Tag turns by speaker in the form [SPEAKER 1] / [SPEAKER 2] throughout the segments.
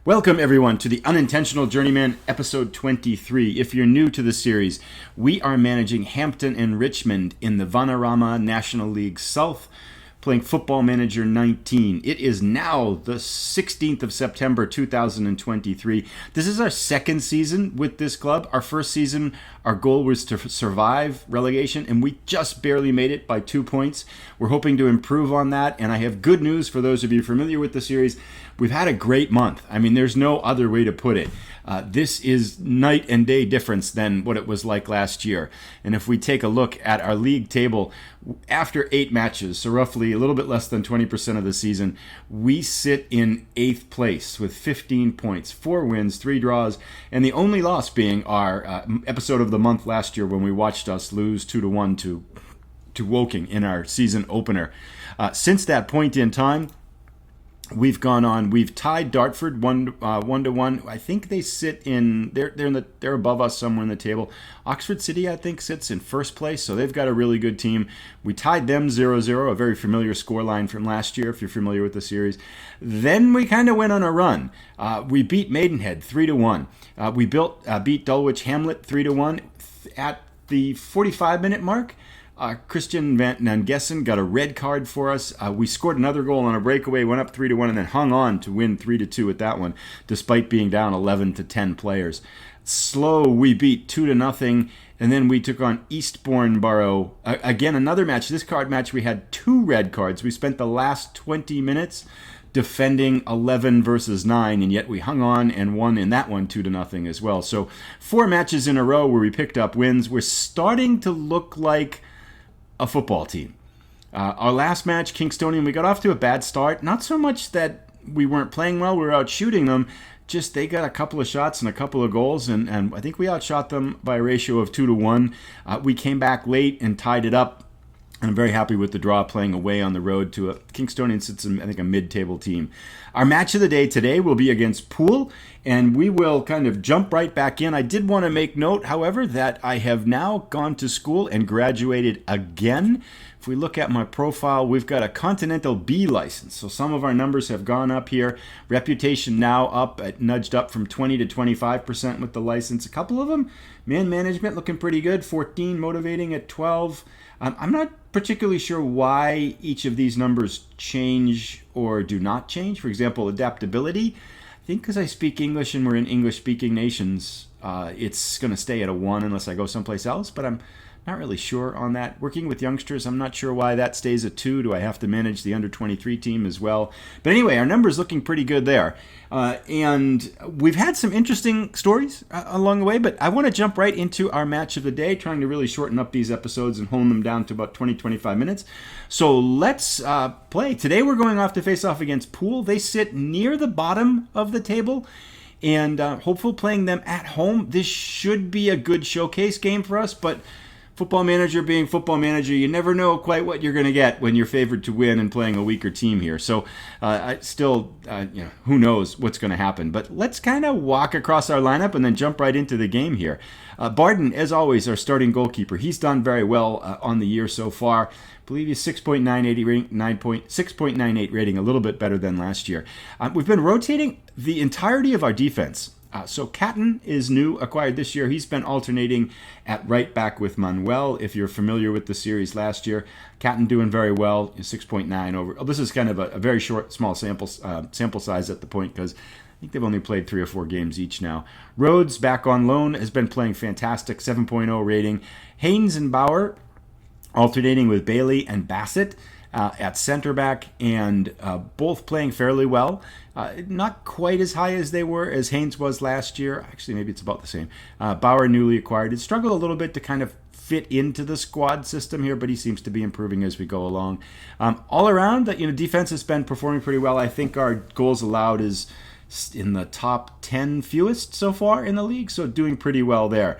[SPEAKER 1] Welcome, everyone, to the Unintentional Journeyman, episode 23. If you're new to the series, we are managing Hampton and Richmond in the Vanarama National League South, playing Football Manager 19. It is now the 16th of September, 2023. This is our second season with this club. Our first season, our goal was to survive relegation, and we just barely made it by 2 points. We're hoping to improve on that, and I have good news for those of you familiar with the series. We've had a great month. I mean, there's no other way to put it. This is night and day difference than what it was like last year. And if we take a look at our league table, after 8 matches, so roughly a little bit less than 20% of the season, we sit in 8th place with 15 points, 4 wins, 3 draws, and the only loss being our episode of the month last year when we watched us lose 2-1 to Woking in our season opener. Since that point in time, we've gone on. We've tied Dartford 1-1. I think they sit in. They're above us somewhere in the table. Oxford City, I think, sits in first place, so they've got a really good team. We tied them 0-0, a very familiar scoreline from last year, if you're familiar with the series. Then we kind of went on a run. We beat Maidenhead 3-1. We beat Dulwich Hamlet 3-1 at the 45-minute mark. Christian Van Gessen got a red card for us. We scored another goal on a breakaway, went up 3-1, and then hung on to win 3-2 at that one, despite being down 11-10 players. Slow, we beat 2-0, and then we took on Eastbourne Borough. Again, another match. This card match, we had 2 red cards. We spent the last 20 minutes defending 11 versus 9, and yet we hung on and won in that one 2-0 as well. So 4 matches in a row where we picked up wins. We're starting to look like a football team. Our last match, Kingstonian, we got off to a bad start. Not so much that we weren't playing well, we were out shooting them. Just they got a couple of shots and a couple of goals, and I think we outshot them by a ratio of 2-1. We came back late and tied it up. And I'm very happy with the draw, playing away on the road to a Kingstonian sits in, I think, a mid-table team. Our match of the day today will be against Poole, and we will kind of jump right back in. I did want to make note, however, that I have now gone to school and graduated again. If we look at my profile, we've got a Continental B license, so some of our numbers have gone up here. Reputation now nudged up from 20 to 25% with the license. A couple of them, man management looking pretty good, 14, motivating at 12. I'm not particularly sure why each of these numbers change or do not change. For example, adaptability. I think because I speak English and we're in English-speaking nations, it's going to stay at a 1 unless I go someplace else, but I'm not really sure on that. Working with youngsters, I'm not sure why that stays at 2. Do I have to manage the under-23 team as well? But anyway, our numbers looking pretty good there. And we've had some interesting stories along the way, but I want to jump right into our match of the day, trying to really shorten up these episodes and hone them down to about 20-25 minutes. So let's play. Today we're going off to face off against Poole. They sit near the bottom of the table, and hopefully playing them at home. This should be a good showcase game for us, but Football Manager being Football Manager, you never know quite what you're going to get when you're favored to win and playing a weaker team here. So who knows what's going to happen. But let's kind of walk across our lineup and then jump right into the game here. Barden, as always, our starting goalkeeper. He's done very well on the year so far. I believe he's 6.98 rating, a little bit better than last year. We've been rotating the entirety of our defense. So Catton is new, acquired this year. He's been alternating at right back with Manuel. If you're familiar with the series last year, Catton doing very well, 6.9 over. This is kind of a very short, small sample size at the point because I think they've only played 3 or 4 games each now. Rhodes, back on loan, has been playing fantastic, 7.0 rating. Haynes and Bauer alternating with Bailey and Bassett at center back, and both playing fairly well. Not quite as high as they were as Haynes was last year. Actually, maybe it's about the same. Bauer, newly acquired, has struggled a little bit to kind of fit into the squad system here, but he seems to be improving as we go along. All around, defense has been performing pretty well. I think our goals allowed is in the top 10 fewest so far in the league, so doing pretty well there.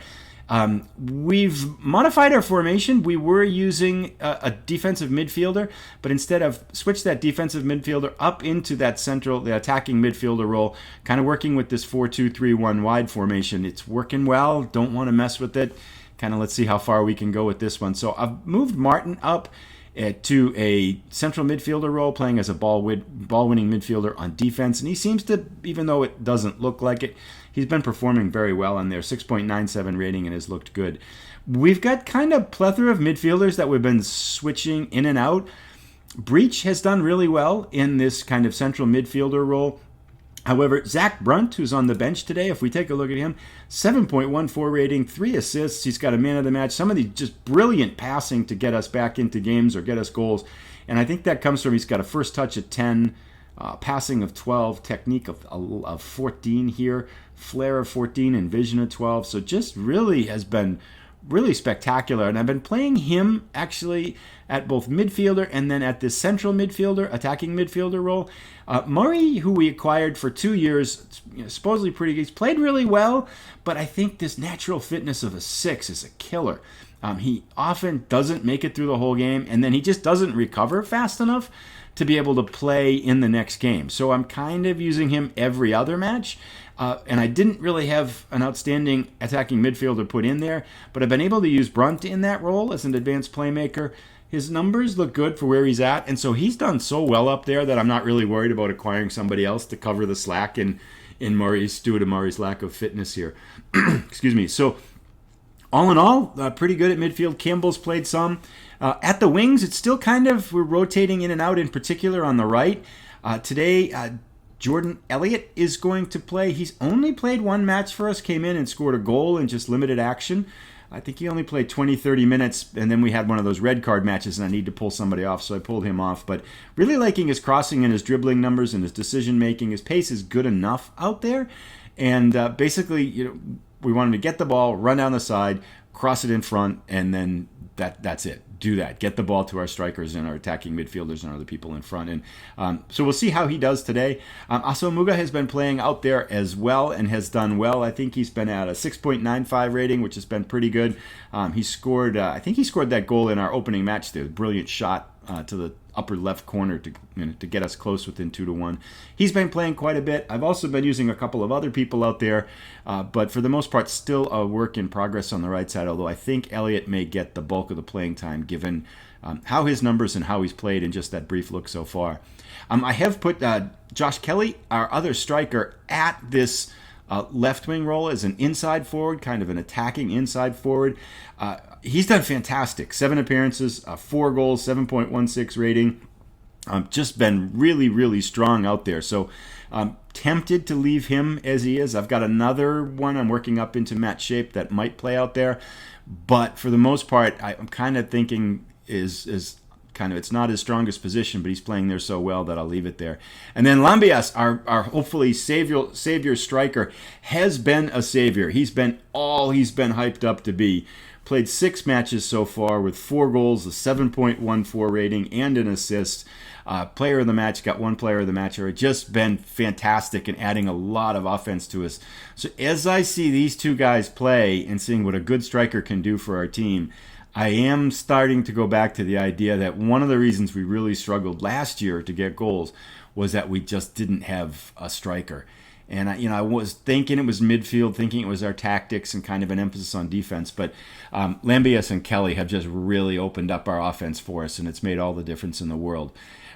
[SPEAKER 1] We've modified our formation. We were using a defensive midfielder, but instead of switched that defensive midfielder up into that the attacking midfielder role, kind of working with this 4-2-3-1 wide formation. It's working well. Don't want to mess with it. Kind of let's see how far we can go with this one. So I've moved Martin up to a central midfielder role, playing as a ball-winning midfielder on defense. And he seems to, even though it doesn't look like it, he's been performing very well on there. 6.97 rating and has looked good. We've got kind of plethora of midfielders that we've been switching in and out. Breach has done really well in this kind of central midfielder role. However, Zach Brunt, who's on the bench today, if we take a look at him, 7.14 rating, 3 assists. He's got a man of the match. Some of these just brilliant passing to get us back into games or get us goals. And I think that comes from he's got a first touch at 10, passing of 12, technique of 14 here, flair of 14, and vision of 12. So just really has been really spectacular. And I've been playing him actually at both midfielder and then at this central midfielder, attacking midfielder role. Murray, who we acquired for 2 years, supposedly pretty good. He's played really well, but I think this natural fitness of a 6 is a killer. He often doesn't make it through the whole game, and then he just doesn't recover fast enough to be able to play in the next game. So I'm kind of using him every other match. And I didn't really have an outstanding attacking midfielder put in there, but I've been able to use Brunt in that role as an advanced playmaker. His numbers look good for where he's at, and so he's done so well up there that I'm not really worried about acquiring somebody else to cover the slack in Murray's, due to Murray's lack of fitness here. Excuse me. So all in all, pretty good at midfield. Campbell's played some. At the wings, it's still kind of, we're rotating in and out, in particular on the right. Today, Jordan Elliott is going to play. He's only played one match for us, came in and scored a goal in just limited action. I think he only played 20, 30 minutes, and then we had one of those red card matches, and I need to pull somebody off, so I pulled him off. But really liking his crossing and his dribbling numbers and his decision-making. His pace is good enough out there. And basically, we want him to get the ball, run down the side, cross it in front, and then that's it. Do that. Get the ball to our strikers and our attacking midfielders and other people in front. And so we'll see how he does today. Asamuga has been playing out there as well and has done well. I think he's been at a 6.95 rating, which has been pretty good. He scored, I think he scored that goal in our opening match there. Brilliant shot to the upper left corner to get us close within 2-1. He's been playing quite a bit. I've also been using a couple of other people out there, but for the most part, still a work in progress on the right side, although I think Elliott may get the bulk of the playing time given how his numbers and how he's played in just that brief look so far. I have put Josh Kelly, our other striker, at this left wing role as an inside forward, kind of an attacking inside forward. He's done fantastic. 7 appearances, 4 goals, 7.16 rating. Just been really, really strong out there. So I'm tempted to leave him as he is. I've got another one I'm working up into match shape that might play out there. But for the most part, I'm kind of thinking is kind of, it's not his strongest position, but he's playing there so well that I'll leave it there. And then Lambias, our hopefully savior striker, has been a savior. He's been all he's been hyped up to be. Played 6 matches so far with 4 goals, a 7.14 rating, and an assist. Player of the match, got 1 player of the match. Just been fantastic and adding a lot of offense to us. So as I see these two guys play and seeing what a good striker can do for our team, I am starting to go back to the idea that one of the reasons we really struggled last year to get goals was that we just didn't have a striker. And I was thinking it was midfield, thinking it was our tactics and kind of an emphasis on defense. But Lambias and Kelly have just really opened up our offense for us, and it's made all the difference in the world.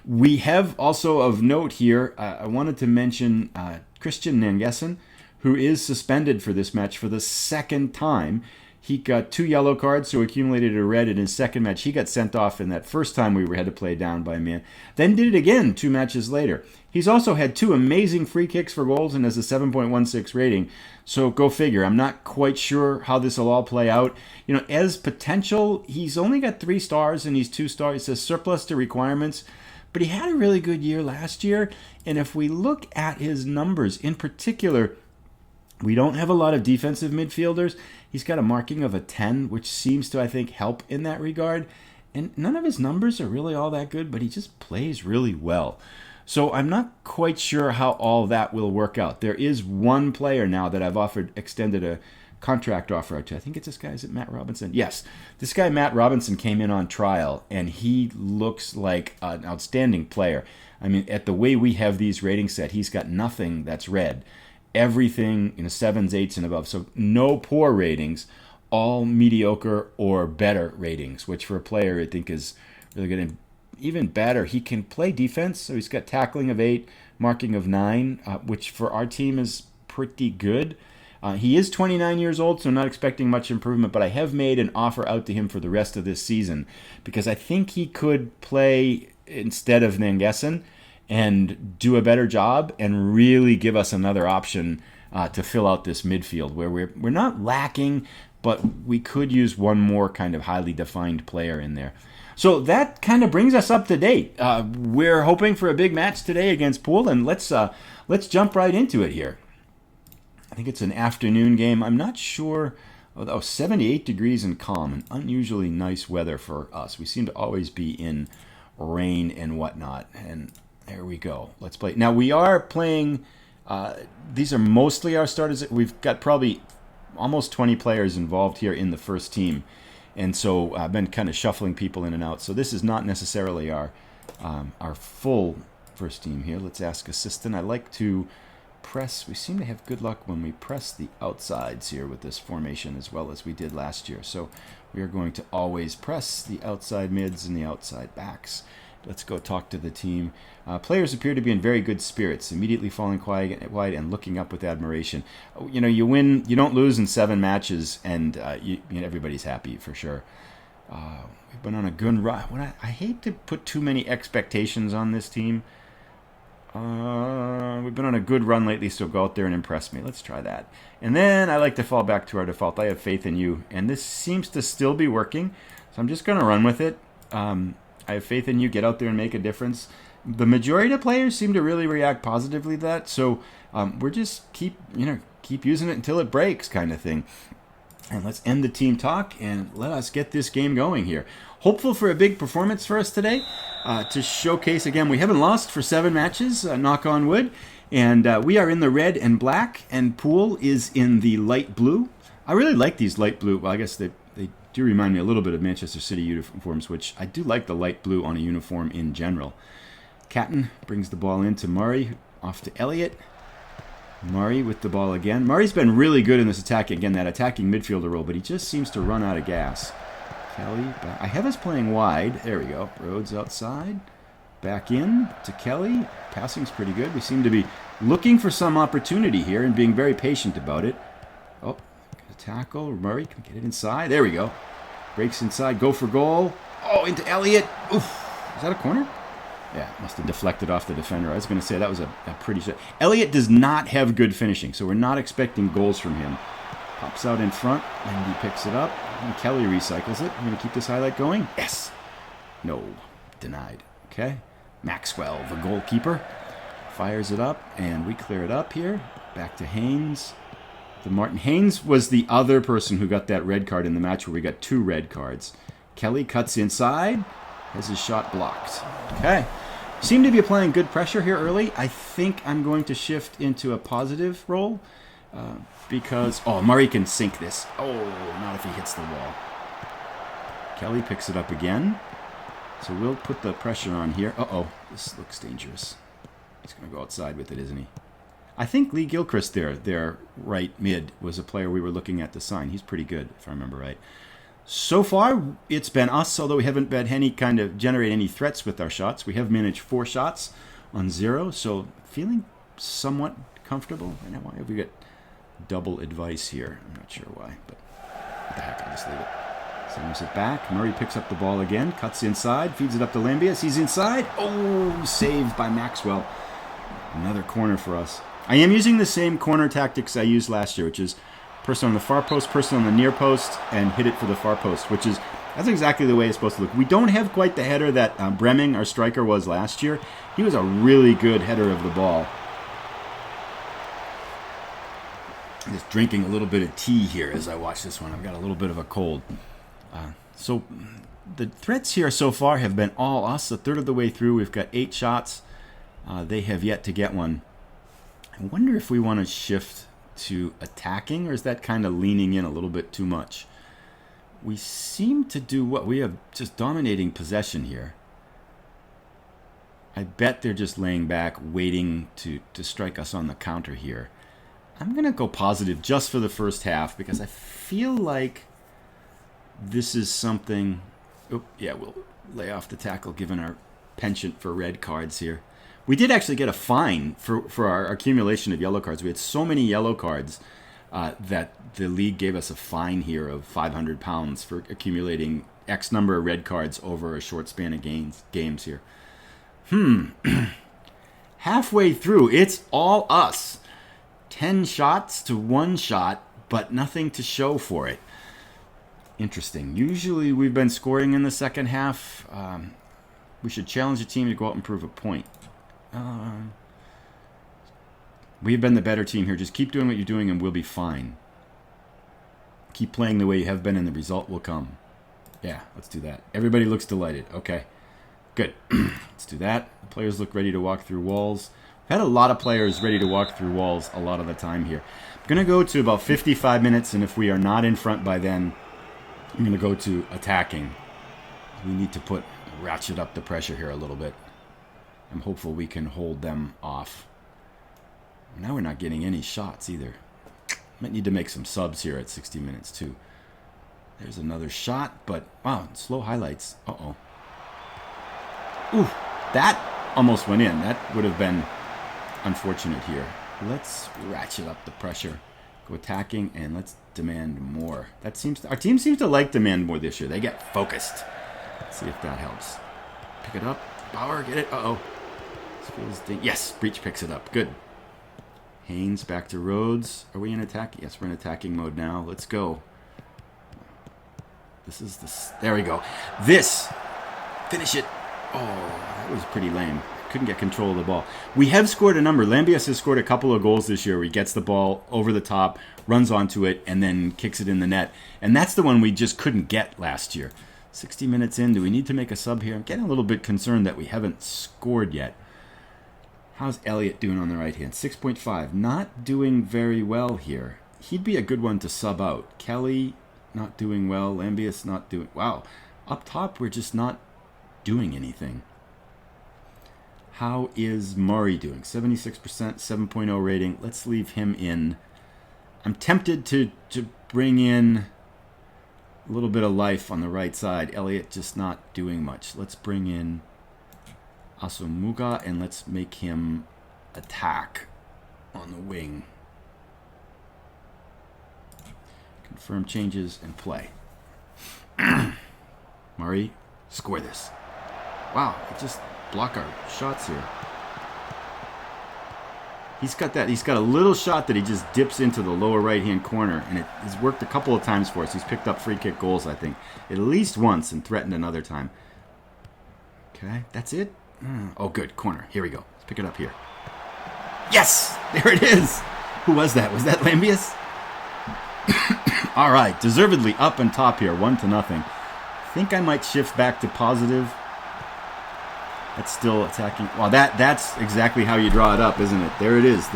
[SPEAKER 1] We have also of note here, I wanted to mention Christian Nangessen, who is suspended for this match for the second time. He got 2 yellow cards, so accumulated a red in his second match. He got sent off in that first time we had to play down by a man. Then did it again 2 matches later. He's also had 2 amazing free kicks for goals and has a 7.16 rating. So go figure. I'm not quite sure how this will all play out. As potential, he's only got 3 stars and he's 2 stars. It says surplus to requirements. But he had a really good year last year. And if we look at his numbers in particular, we don't have a lot of defensive midfielders. He's got a marking of a 10, which seems to, I think, help in that regard. And none of his numbers are really all that good, but he just plays really well. So I'm not quite sure how all that will work out. There is one player now that I've extended a contract offer to. I think it's this guy. Is it Matt Robinson? Yes. This guy, Matt Robinson, came in on trial, and he looks like an outstanding player. I mean, at the way we have these ratings set, he's got nothing that's red. Everything 7s, 8s, and above. So no poor ratings, all mediocre or better ratings, which for a player I think is really good. And even better, he can play defense. So he's got tackling of 8, marking of 9, which for our team is pretty good. He is 29 years old, so not expecting much improvement, but I have made an offer out to him for the rest of this season because I think he could play instead of Nangessen and do a better job and really give us another option to fill out this midfield where we're not lacking, but we could use one more kind of highly defined player in there. So that kind of brings us up to date. We're hoping for a big match today against Poole, and let's jump right into it here. I think it's an afternoon game. I'm not sure. 78 degrees and calm, and unusually nice weather for us. We seem to always be in rain and whatnot. And there we go. Let's play. Now we are playing. These are mostly our starters. We've got probably almost 20 players involved here in the first team. And so I've been kind of shuffling people in and out. So this is not necessarily our full first team here. Let's ask assistant. I like to press. We seem to have good luck when we press the outsides here with this formation as well as we did last year. So we are going to always press the outside mids and the outside backs. Let's go talk to the team. Players appear to be in very good spirits, immediately falling wide and looking up with admiration. You know, you win, you don't lose in 7 matches, and everybody's happy for sure. We've been on a good run. I hate to put too many expectations on this team. We've been on a good run lately, so go out there and impress me. Let's try that. And then I like to fall back to our default. I have faith in you, and this seems to still be working, so I'm just going to run with it. I have faith in you. Get out there and make a difference. The majority of players seem to really react positively to that. So we're just keep using it until it breaks, kind of thing. And let's end the team talk and let us get this game going here. Hopeful for a big performance for us today to showcase again. We haven't lost for 7 matches. Knock on wood. And we are in the red and black, and Poole is in the light blue. I really like these light blue. Well, I guess they do remind me a little bit of Manchester City uniforms, which I do like the light blue on a uniform in general. Catton brings the ball in to Murray, off to Elliott. Murray with the ball again. Murray's been really good in this attack, again, that attacking midfielder role, but he just seems to run out of gas. Kelly, I have us playing wide. There we go. Rhodes outside. Back in to Kelly. Passing's pretty good. We seem to be looking for some opportunity here and being very patient about it. Oh, tackle. Murray can get it inside. There we go. Breaks inside. Go for goal. Oh, into Elliott. Oof. Is that a corner? Yeah, must have deflected off the defender. I was going to say that was a pretty shot. Elliott does not have good finishing, so we're not expecting goals from him. Pops out in front, and he picks it up. And Kelly recycles it. I'm going to keep this highlight going. Yes. No. Denied. Okay. Maxwell, the goalkeeper, fires it up, and we clear it up here. Back to Haynes. Martin Haynes was the other person who got that red card in the match where we got 2 red cards. Kelly cuts inside, has his shot blocked. Okay. Seem to be applying good pressure here early. I think I'm going to shift into a positive role because... Oh, Murray can sink this. Oh, not if he hits the wall. Kelly picks it up again. So we'll put the pressure on here. Uh-oh, this looks dangerous. He's going to go outside with it, isn't he? I think Lee Gilchrist their right mid, was a player we were looking at to sign. He's pretty good, if I remember right. So far, it's been us, although we haven't been any kind of generate any threats with our shots. We have managed 4 shots on 0, so feeling somewhat comfortable. I know why have we got double advice here. I'm not sure why, but what the heck, I'll just leave it. Sends it back. Murray picks up the ball again, cuts inside, feeds it up to Lambias. He's inside. Oh, saved by Maxwell. Another corner for us. I am using the same corner tactics I used last year, which is person on the far post, person on the near post, and hit it for the far post, that's exactly the way it's supposed to look. We don't have quite the header that Bremming, our striker, was last year. He was a really good header of the ball. I'm just drinking a little bit of tea here as I watch this one. I've got a little bit of a cold. So the threats here so far have been all us. A third of the way through, we've got 8 shots. They have yet to get one. I wonder if we want to shift to attacking, or is that kind of leaning in a little bit too much? We seem to do what? We have just dominating possession here. I bet they're just laying back, waiting to strike us on the counter here. I'm going to go positive just for the first half because I feel like this is something... Oh, yeah, lay off the tackle given our penchant for red cards here. We did actually get a fine for our accumulation of yellow cards. We had so many yellow cards that the league gave us a fine here of £500 for accumulating X number of red cards over a short span of games here. Halfway through, it's all us. 10 shots to 1 shot, but nothing to show for it. Interesting. Usually we've been scoring in the second half. We should challenge the team to go out and prove a point. We've been the better team here. Just keep doing what you're doing and we'll be fine. Keep playing the way you have been and the result will come. Yeah, let's do that. Everybody looks delighted. Okay, good. Let's do that. The players look ready to walk through walls. We've had a lot of players ready to walk through walls a lot of the time here. I'm going to go to about 55 minutes, and if we are not in front by then, I'm going to go to attacking. We need to ratchet up the pressure here a little bit. I'm hopeful we can hold them off. Now we're not getting any shots either. Might need to make some subs here at 60 minutes too. There's another shot, but wow, slow highlights. Uh-oh. Ooh, that almost went in. That would have been unfortunate here. Let's ratchet up the pressure. Go attacking and let's demand more. Our team seems to like demand more this year. They get focused. Let's see if that helps. Pick it up. Bauer, get it. Uh-oh. Yes, Breach picks it up. Good. Haynes back to Rhodes. Are we in attack? Yes, we're in attacking mode now. Let's go. There we go. Finish it. Oh, that was pretty lame. Couldn't get control of the ball. We have scored a number. Lambias has scored a couple of goals this year where he gets the ball over the top, runs onto it, and then kicks it in the net. And that's the one we just couldn't get last year. 60 minutes in. Do we need to make a sub here? I'm getting a little bit concerned that we haven't scored yet. How's Elliott doing on the right hand? 6.5. Not doing very well here. He'd be a good one to sub out. Kelly, not doing well. Lambias, not doing... Wow. Up top, we're just not doing anything. How is Murray doing? 76%, 7.0 rating. Let's leave him in. I'm tempted to bring in a little bit of life on the right side. Elliott just not doing much. Let's bring in Asumuga, and let's make him attack on the wing. Confirm changes and play. Murray, score this. Wow, he just block our shots here. He's got a little shot that he just dips into the lower right-hand corner, and it has worked a couple of times for us. He's picked up free kick goals, I think, at least once, and threatened another time. Okay, that's it. Oh, good. Corner. Here we go. Let's pick it up here. Yes! There it is! Who was that? Was that Lambias? All right. Deservedly up and top here. 1-0. I think I might shift back to positive. That's still attacking. Well, that's exactly how you draw it up, isn't it? There it is.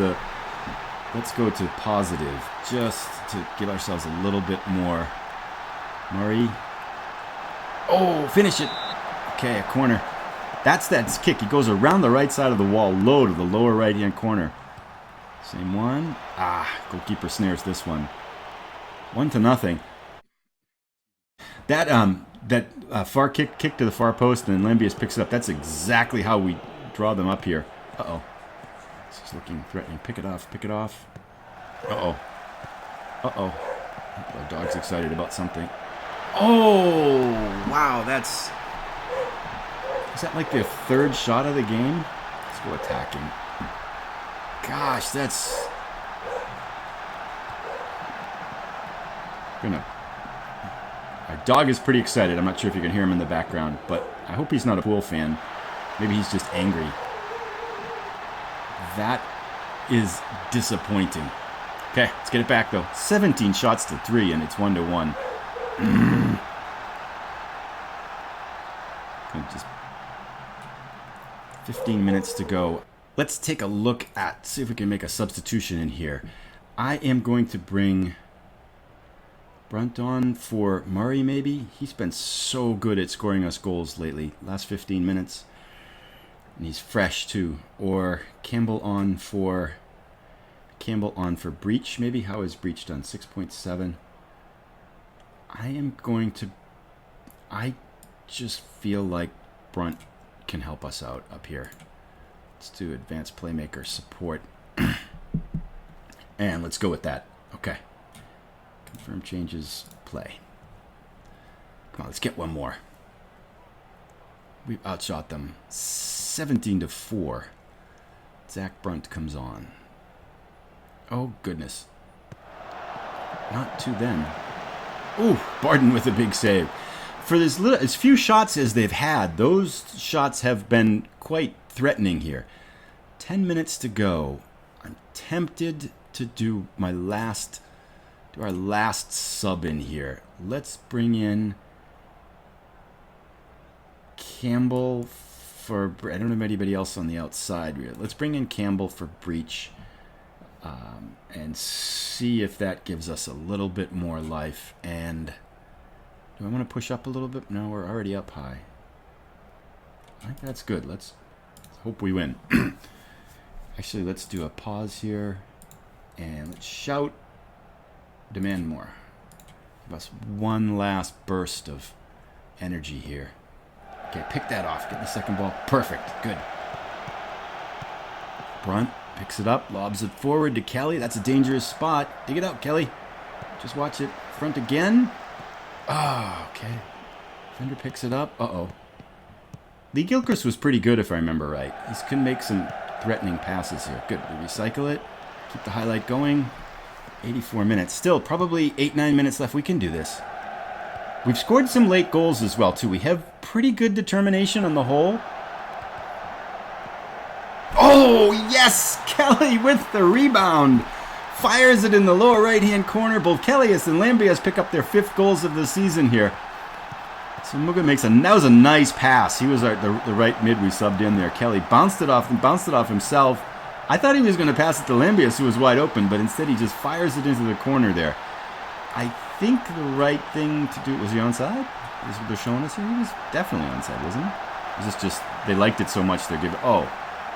[SPEAKER 1] Let's go to positive just to give ourselves a little bit more. Murray. Oh, finish it. Okay, a corner. That's kick. He goes around the right side of the wall, low to the lower right-hand corner. Same one. Goalkeeper snares this one. 1-0. That far kick to the far post, and then Lambias picks it up. That's exactly how we draw them up here. Uh-oh. This is looking threatening. Pick it off. Uh-oh. Uh-oh. Our dog's excited about something. Oh, wow, that's... Is that like the third shot of the game? Let's go attacking. Gosh, that's... Our dog is pretty excited. I'm not sure if you can hear him in the background, but I hope he's not a Poole fan. Maybe he's just angry. That is disappointing. Okay, let's get it back, though. 17 shots to 3, and it's 1-1. Just 15 minutes to go. Let's take a look at, see if we can make a substitution in here. I am going to bring Brunt on for Murray, maybe. He's been so good at scoring us goals lately. Last 15 minutes. And he's fresh, too. Or Campbell on for Breach, maybe. How is Breach done? 6.7. I just feel like Brunt can help us out up here. Let's do advanced playmaker support. And let's go with that. Okay. Confirm changes, play. Come on, let's get one more. We've outshot them 17-4. Zach Brunt comes on. Oh, goodness. Not to then. Ooh, Barden with a big save. For as few shots as they've had, those shots have been quite threatening here. 10 minutes to go. I'm tempted to do our last sub in here. Let's bring in Campbell for... I don't have anybody else on the outside. Let's bring in Campbell for breach and see if that gives us a little bit more life. And do I want to push up a little bit? No, we're already up high. I think that's good. Let's hope we win. Actually, let's do a pause here. And let's shout, demand more. Give us one last burst of energy here. Okay, pick that off. Get the second ball. Perfect. Good. Brunt picks it up, lobs it forward to Kelly. That's a dangerous spot. Dig it out, Kelly. Just watch it. Front again. Oh, okay. Fender picks it up. Uh-oh. Lee Gilchrist was pretty good, if I remember right. He can make some threatening passes here. Good. We recycle it. Keep the highlight going. 84 minutes. Still, probably 8-9 minutes left. We can do this. We've scored some late goals as well, too. We have pretty good determination on the whole. Oh, yes! Kelly with the rebound. Fires it in the lower right-hand corner. Both Kellyus and Lambias pick up their 5th goals of the season here. So Muga makes that was a nice pass. He was the right mid we subbed in there. Kelly bounced it off himself. I thought he was going to pass it to Lambias, who was wide open, but instead he just fires it into the corner there. I think the right thing to do... Was he onside? Is what they're showing us here? He was definitely onside, wasn't he? It was just they liked it so much they're giving... Oh,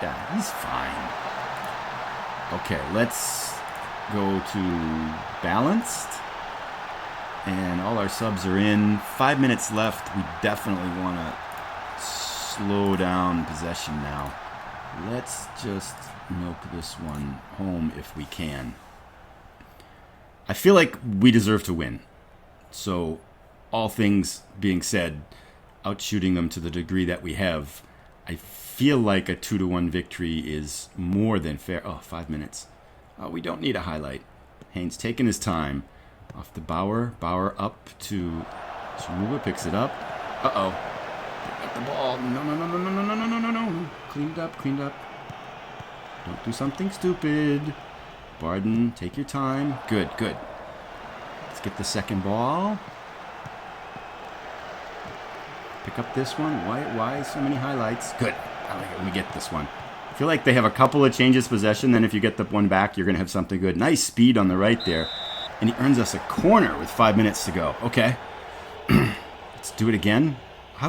[SPEAKER 1] yeah, he's fine. Okay, let's go to balanced. And all our subs are in. 5 minutes left. We definitely want to slow down possession now. Let's just milk this one home if we can. I feel like we deserve to win. So, all things being said, outshooting them to the degree that we have, I feel like a 2-1 victory is more than fair. Oh, 5 minutes. Oh, we don't need a highlight. Haynes taking his time. Off to Bauer. Bauer up to Shmuga, picks it up. Uh-oh. They got the ball. No. Cleaned up. Don't do something stupid. Barden, take your time. Good. Let's get the second ball. Pick up this one. Why so many highlights? Good. I like it when we get this one. I feel like they have a couple of changes possession, then if you get the one back, you're going to have something good. Nice speed on the right there. And he earns us a corner with 5 minutes to go. Okay. Let's do it again.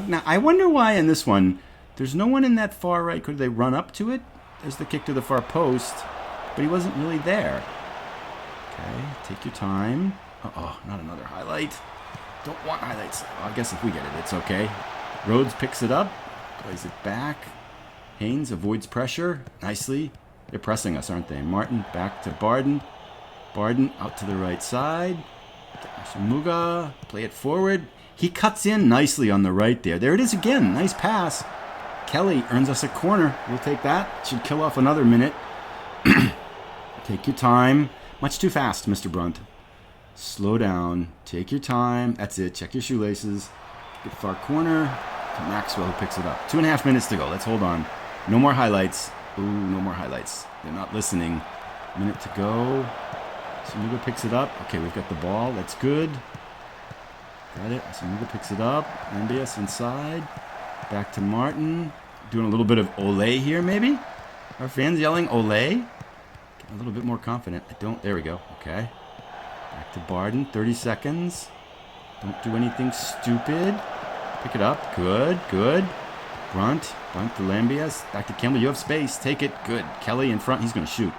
[SPEAKER 1] Now, I wonder why in this one, there's no one in that far right. Could they run up to it? There's the kick to the far post, but he wasn't really there. Okay, take your time. Uh-oh, not another highlight. Don't want highlights. Well, I guess if we get it, it's okay. Rhodes picks it up, plays it back. Haynes avoids pressure nicely. They're pressing us, aren't they? Martin back to Barden. Barden out to the right side. Muga, play it forward. He cuts in nicely on the right there. There it is again. Nice pass. Kelly earns us a corner. We'll take that. Should kill off another minute. Take your time. Much too fast, Mr. Brunt. Slow down. Take your time. That's it. Check your shoelaces. Get far corner to Maxwell, who picks it up. 2.5 minutes to go. Let's hold on. No more highlights. Ooh, no more highlights. They're not listening. Minute to go. Samuga picks it up. Okay, we've got the ball. That's good. Got it. Samuga picks it up. Lambias inside. Back to Martin. Doing a little bit of Olé here, maybe? Our fans yelling Olé? Getting a little bit more confident. There we go. Okay. Back to Barden. 30 seconds. Don't do anything stupid. Pick it up. Good. Brunt to Lambias. Back to Campbell. You have space. Take it. Good. Kelly in front. He's going to shoot.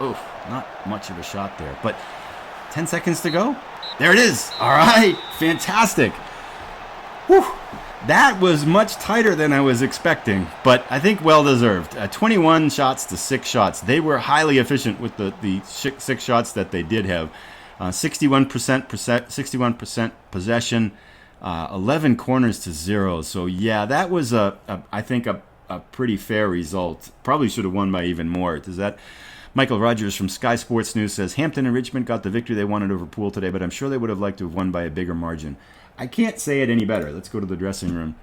[SPEAKER 1] Oof. Not much of a shot there. But 10 seconds to go. There it is. All right. Fantastic. Whew. That was much tighter than I was expecting, but I think well deserved. 21 shots to 6 shots. They were highly efficient with the 6 shots that they did have. 61% possession, 11 corners to 0. So yeah, that was I think a pretty fair result. Probably should have won by even more. Does that? Michael Rogers from Sky Sports News says Hampton and Richmond got the victory they wanted over Poole today, but I'm sure they would have liked to have won by a bigger margin. I can't say it any better. Let's go to the dressing room.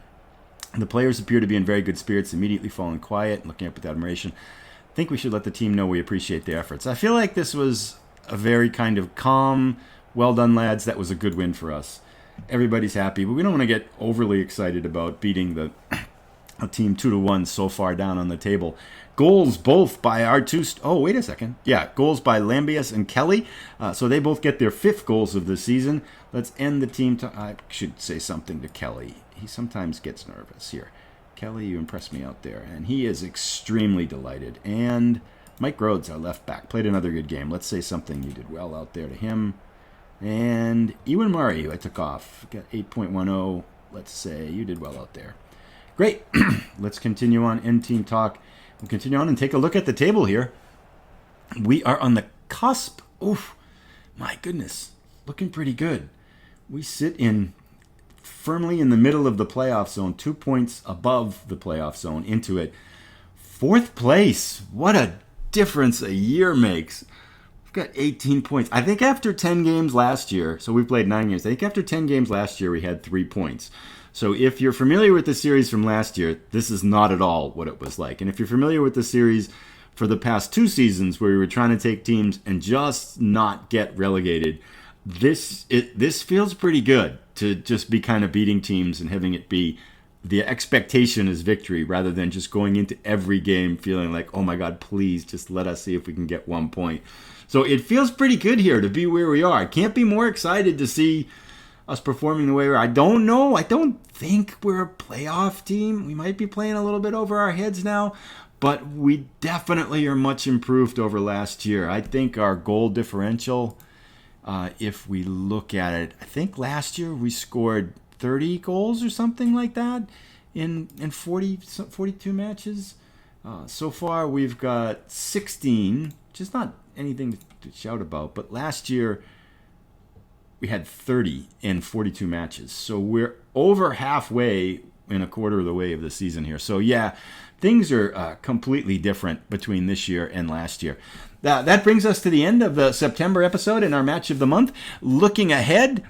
[SPEAKER 1] The players appear to be in very good spirits, immediately falling quiet and looking up with admiration. I think we should let the team know we appreciate their efforts. I feel like this was a very kind of calm, well done, lads. That was a good win for us. Everybody's happy, but we don't want to get overly excited about beating a team 2-1 so far down on the table. Goals both by our two... wait a second. Yeah, goals by Lambias and Kelly. So they both get their 5th goals of the season. Let's end the team... I should say something to Kelly. He sometimes gets nervous. Here, Kelly, you impressed me out there. And he is extremely delighted. And Mike Rhodes, our left back, played another good game. Let's say something you did well out there to him. And Ewan Murray, who I took off, got 8.10. Let's say you did well out there. Great. Let's continue on in team talk. We'll continue on and take a look at the table here. We are on the cusp. Oof, my goodness, looking pretty good. We sit firmly in the middle of the playoff zone, 2 points above the playoff zone into it. 4th place. What a difference a year makes. We've got 18 points. I think after 10 games last year, so we've played 9 games. I think after 10 games last year, we had 3 points. So if you're familiar with the series from last year, this is not at all what it was like. And if you're familiar with the series for the past 2 seasons where we were trying to take teams and just not get relegated, this feels pretty good to just be kind of beating teams and having it be the expectation is victory rather than just going into every game feeling like, oh my God, please just let us see if we can get 1 point. So it feels pretty good here to be where we are. I can't be more excited to see us performing the way we're... I don't know. I don't think we're a playoff team. We might be playing a little bit over our heads now, but we definitely are much improved over last year. I think our goal differential, if we look at it, I think last year we scored 30 goals or something like that in 42 matches. So far we've got 16, which is not anything to shout about, but last year we had 30 in 42 matches. So we're over halfway in a quarter of the way of the season here. So yeah, things are completely different between this year and last year. That brings us to the end of the September episode in our match of the month. Looking ahead,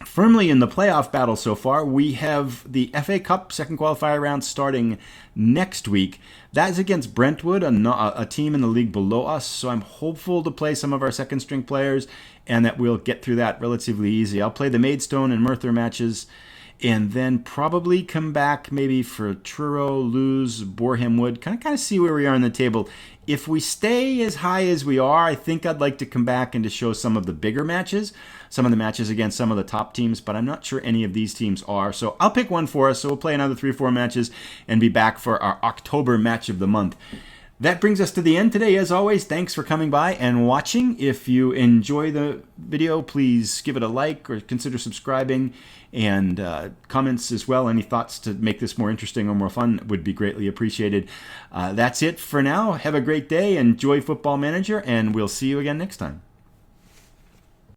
[SPEAKER 1] firmly in the playoff battle so far, we have the FA Cup second qualifier round starting next week. That is against Brentwood, a team in the league below us. So I'm hopeful to play some of our second string players and that we'll get through that relatively easy. I'll play the Maidstone and Merthyr matches and then probably come back maybe for Truro, Lewes, Boreham Wood, kind of see where we are on the table. If we stay as high as we are, I think I'd like to come back and to show some of the bigger matches, some of the matches against some of the top teams, but I'm not sure any of these teams are. So I'll pick one for us. So we'll play another 3 or 4 matches and be back for our October match of the month. That brings us to the end today. As always, thanks for coming by and watching. If you enjoy the video, please give it a like or consider subscribing, and comments as well. Any thoughts to make this more interesting or more fun would be greatly appreciated. That's it for now. Have a great day. Enjoy Football Manager, and we'll see you again next time.